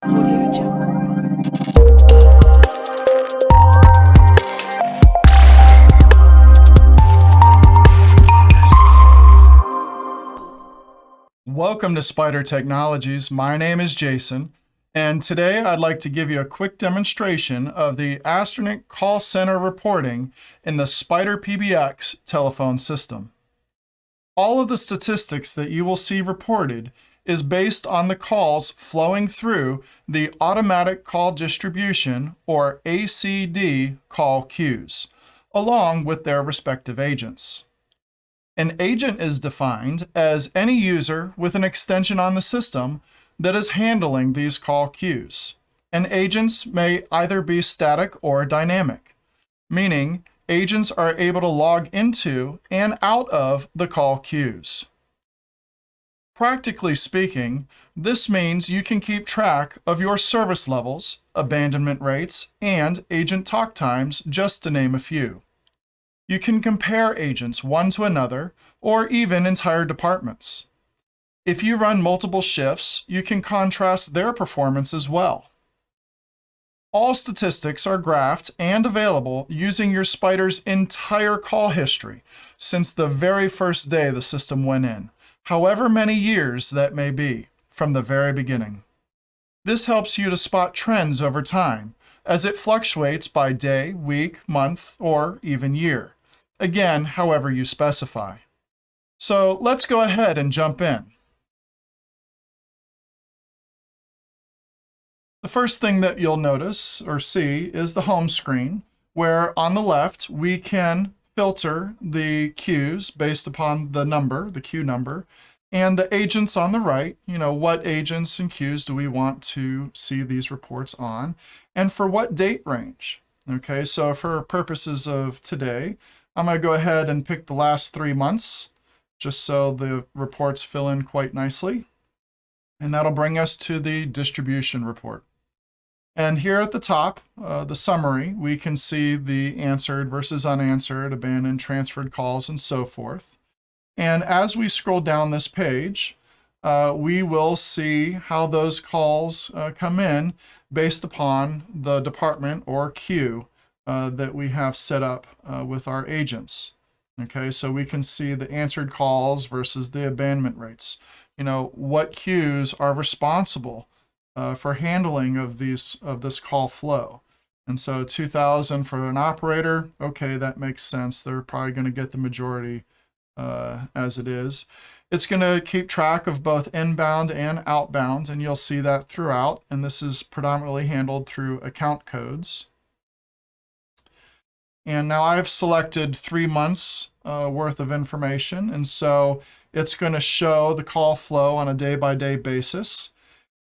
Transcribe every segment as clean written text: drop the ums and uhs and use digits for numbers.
Audio Jungle. Welcome to Spydur Technologies. My name is Jason, and today I'd like to give you a quick demonstration of the Asternic Call Center reporting in the SpydurPBX telephone system. All of the statistics that you will see reported is based on the calls flowing through the automatic call distribution, or ACD, call queues, along with their respective agents. An agent is defined as any user with an extension on the system that is handling these call queues. And agents may either be static or dynamic, meaning agents are able to log into and out of the call queues. Practically speaking, this means you can keep track of your service levels, abandonment rates, and agent talk times, just to name a few. You can compare agents one to another, or even entire departments. If you run multiple shifts, you can contrast their performance as well. All statistics are graphed and available using your Spydur's entire call history since the very first day the system went in, however many years that may be, from the very beginning. This helps you to spot trends over time, as it fluctuates by day, week, month, or even year. Again, however you specify. So let's go ahead and jump in. The first thing that you'll notice or see is the home screen, where on the left we can filter the queues based upon the number, the queue number, and the agents on the right. What agents and queues do we want to see these reports on, and for what date range. Okay, so for purposes of today, I'm going to go ahead and pick the last 3 months, just so the reports fill in quite nicely. And that'll bring us to the distribution report. And here at the top, the summary, we can see the answered versus unanswered, abandoned, transferred calls, and so forth. And as we scroll down this page, we will see how those calls come in based upon the department or queue that we have set up with our agents. Okay, so we can see the answered calls versus the abandonment rates. What queues are responsible for handling of this call flow. And so 2,000 for an operator, okay, that makes sense. They're probably going to get the majority as it is. It's going to keep track of both inbound and outbound, and you'll see that throughout. And this is predominantly handled through account codes. And now I've selected 3 months worth of information, and so it's going to show the call flow on a day-by-day basis.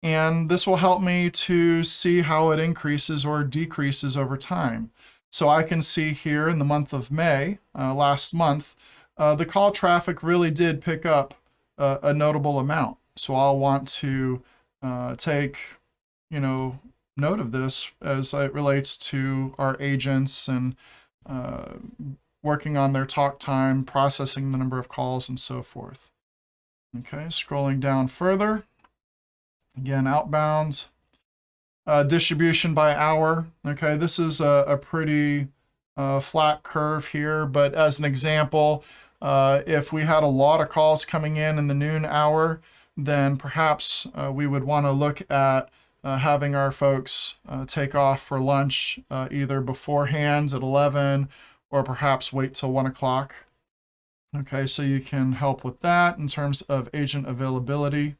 And this will help me to see how it increases or decreases over time. So I can see here in the month of May, last month, the call traffic really did pick up a notable amount. So I'll want to take, note of this as it relates to our agents and working on their talk time, processing the number of calls, and so forth. Okay, scrolling down further. Again, outbound, distribution by hour. Okay, this is a pretty flat curve here, but as an example, if we had a lot of calls coming in the noon hour, then perhaps we would want to look at having our folks take off for lunch either beforehand at 11 or perhaps wait till 1 o'clock. Okay, so you can help with that in terms of agent availability.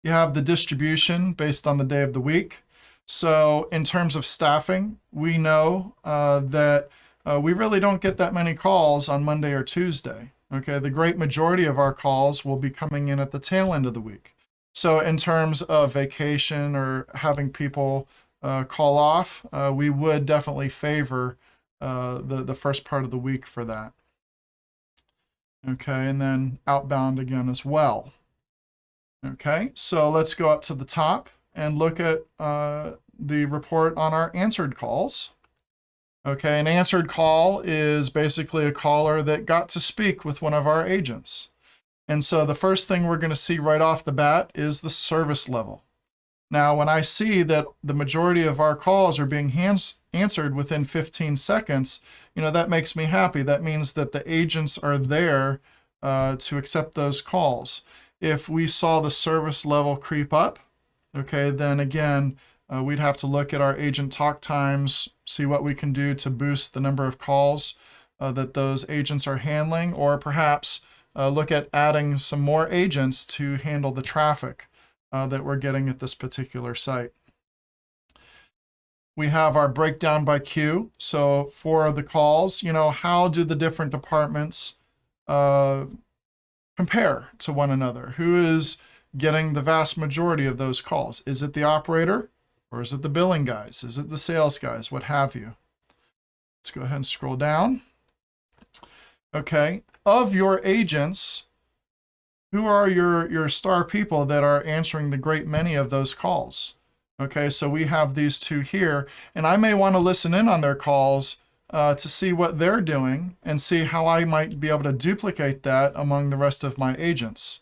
You have the distribution based on the day of the week. So in terms of staffing, we know that we really don't get that many calls on Monday or Tuesday. Okay, the great majority of our calls will be coming in at the tail end of the week. So in terms of vacation or having people call off, we would definitely favor the first part of the week for that. Okay, and then outbound again as well. Okay, so let's go up to the top and look at the report on our answered calls. Okay, an answered call is basically a caller that got to speak with one of our agents. And so the first thing we're going to see right off the bat is the service level. Now, when I see that the majority of our calls are being answered within 15 seconds, that makes me happy. That means that the agents are there to accept those calls. If we saw the service level creep up, okay, then again, we'd have to look at our agent talk times, see what we can do to boost the number of calls that those agents are handling, or perhaps look at adding some more agents to handle the traffic that we're getting at this particular site. We have our breakdown by queue. So for the calls, how do the different departments compare to one another? Who is getting the vast majority of those calls? Is it the operator, or is it the billing guys? Is it the sales guys? What have you? Let's go ahead and scroll down. Okay, of your agents, who are your star people that are answering the great many of those calls? Okay, so we have these two here, and I may want to listen in on their calls to see what they're doing and see how I might be able to duplicate that among the rest of my agents.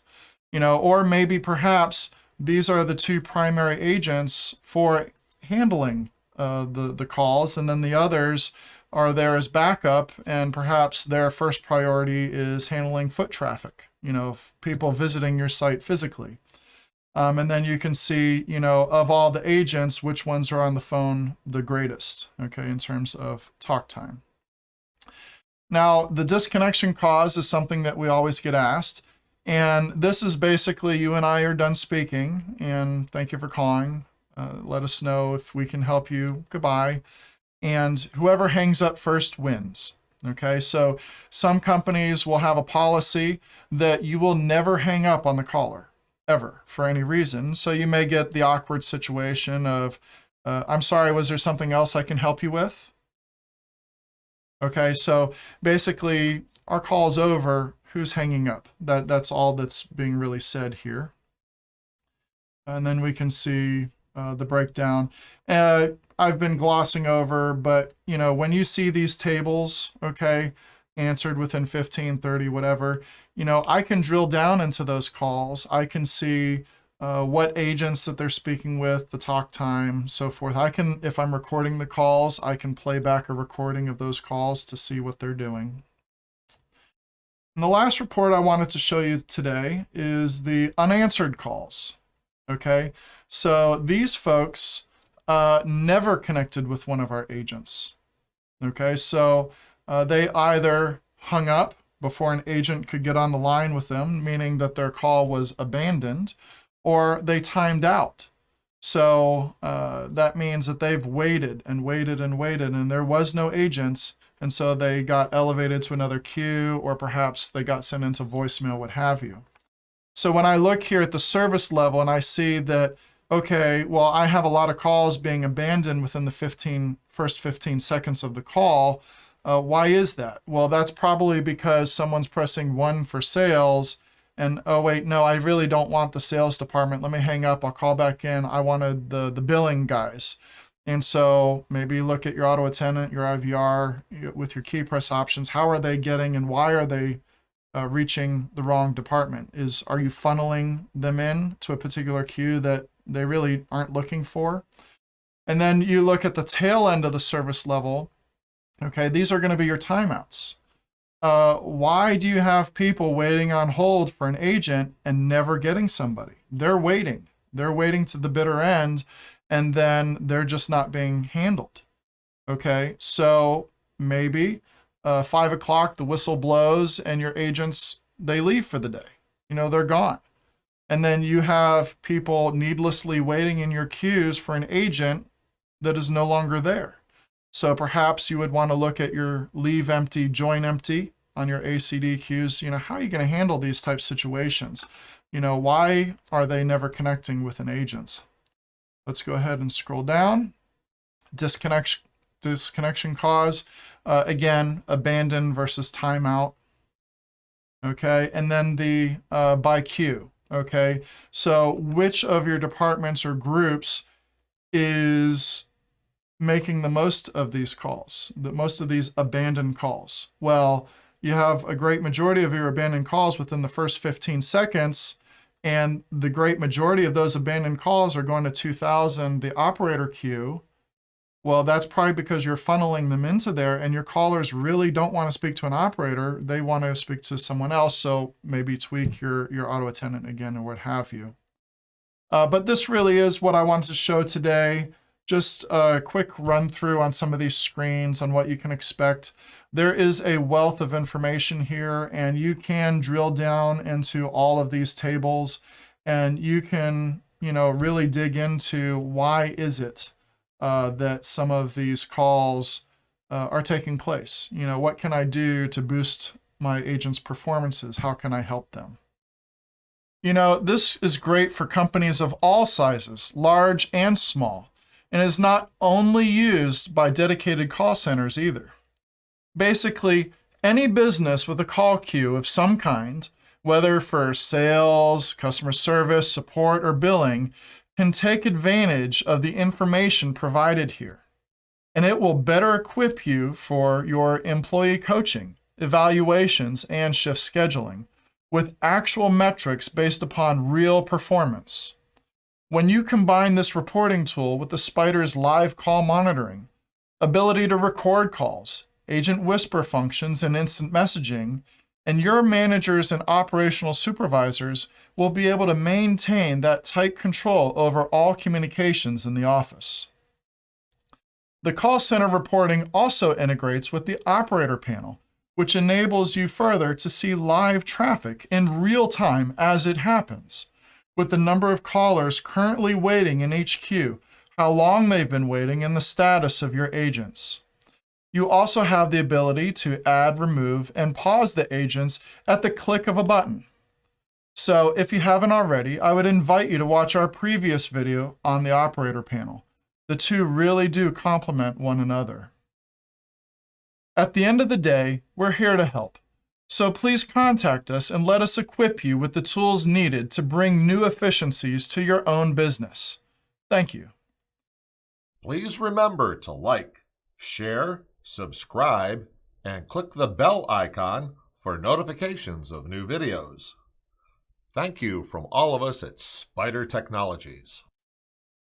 Or maybe perhaps these are the two primary agents for handling the calls, and then the others are there as backup, and perhaps their first priority is handling foot traffic, people visiting your site physically. And then you can see, of all the agents, which ones are on the phone the greatest, okay, in terms of talk time. Now, the disconnection cause is something that we always get asked. And this is basically you and I are done speaking, and thank you for calling. Let us know if we can help you. Goodbye. And whoever hangs up first wins. Okay, so some companies will have a policy that you will never hang up on the caller, ever, for any reason. So you may get the awkward situation of, I'm sorry, was there something else I can help you with? Okay, so basically our call's over, who's hanging up? That's all that's being really said here. And then we can see the breakdown. I've been glossing over, but when you see these tables, okay, answered within 15, 30, whatever, I can drill down into those calls. I can see what agents that they're speaking with, the talk time, so forth. I can, if I'm recording the calls, I can play back a recording of those calls to see what they're doing. And the last report I wanted to show you today is the unanswered calls. Okay, so these folks never connected with one of our agents. Okay, so they either hung up before an agent could get on the line with them, meaning that their call was abandoned, or they timed out. So that means that they've waited and waited and waited, and there was no agent, and so they got elevated to another queue, or perhaps they got sent into voicemail, what have you. So when I look here at the service level and I see that, okay, well, I have a lot of calls being abandoned within the first 15 seconds of the call. Why is that? Well, that's probably because someone's pressing 1 for sales and, oh, wait, no, I really don't want the sales department. Let me hang up. I'll call back in. I wanted the billing guys. And so maybe look at your auto attendant, your IVR, with your key press options. How are they getting and why are they reaching the wrong department? Are you funneling them in to a particular queue that they really aren't looking for? And then you look at the tail end of the service level. Okay, these are going to be your timeouts. Why do you have people waiting on hold for an agent and never getting somebody? They're waiting. They're waiting to the bitter end, and then they're just not being handled. Okay, so maybe 5 o'clock, the whistle blows, and your agents, they leave for the day. They're gone. And then you have people needlessly waiting in your queues for an agent that is no longer there. So perhaps you would want to look at your leave empty, join empty on your ACD queues. How are you going to handle these type situations? Why are they never connecting with an agent? Let's go ahead and scroll down. Disconnection cause. Again, abandon versus timeout. Okay, and then the by queue. Okay, so which of your departments or groups is making the most of these calls, most of these abandoned calls? Well, you have a great majority of your abandoned calls within the first 15 seconds, and the great majority of those abandoned calls are going to 2000, the operator queue, well, that's probably because you're funneling them into there, and your callers really don't want to speak to an operator. They want to speak to someone else, so maybe tweak your auto attendant again or what have you. But this really is what I wanted to show today. Just a quick run through on some of these screens on what you can expect. There is a wealth of information here, and you can drill down into all of these tables, and you can, really dig into why is it that some of these calls are taking place. What can I do to boost my agents' performances? How can I help them? This is great for companies of all sizes, large and small, and is not only used by dedicated call centers either. Basically, any business with a call queue of some kind, whether for sales, customer service, support, or billing, can take advantage of the information provided here. And it will better equip you for your employee coaching, evaluations, and shift scheduling with actual metrics based upon real performance. When you combine this reporting tool with the Spydur's live call monitoring, ability to record calls, agent whisper functions, and instant messaging, and your managers and operational supervisors will be able to maintain that tight control over all communications in the office. The call center reporting also integrates with the operator panel, which enables you further to see live traffic in real time as it happens, with the number of callers currently waiting in each queue, how long they've been waiting, and the status of your agents. You also have the ability to add, remove, and pause the agents at the click of a button. So if you haven't already, I would invite you to watch our previous video on the operator panel. The two really do complement one another. At the end of the day, we're here to help. So please contact us and let us equip you with the tools needed to bring new efficiencies to your own business. Thank you. Please remember to like, share, subscribe, and click the bell icon for notifications of new videos. Thank you from all of us at Spydur Technologies.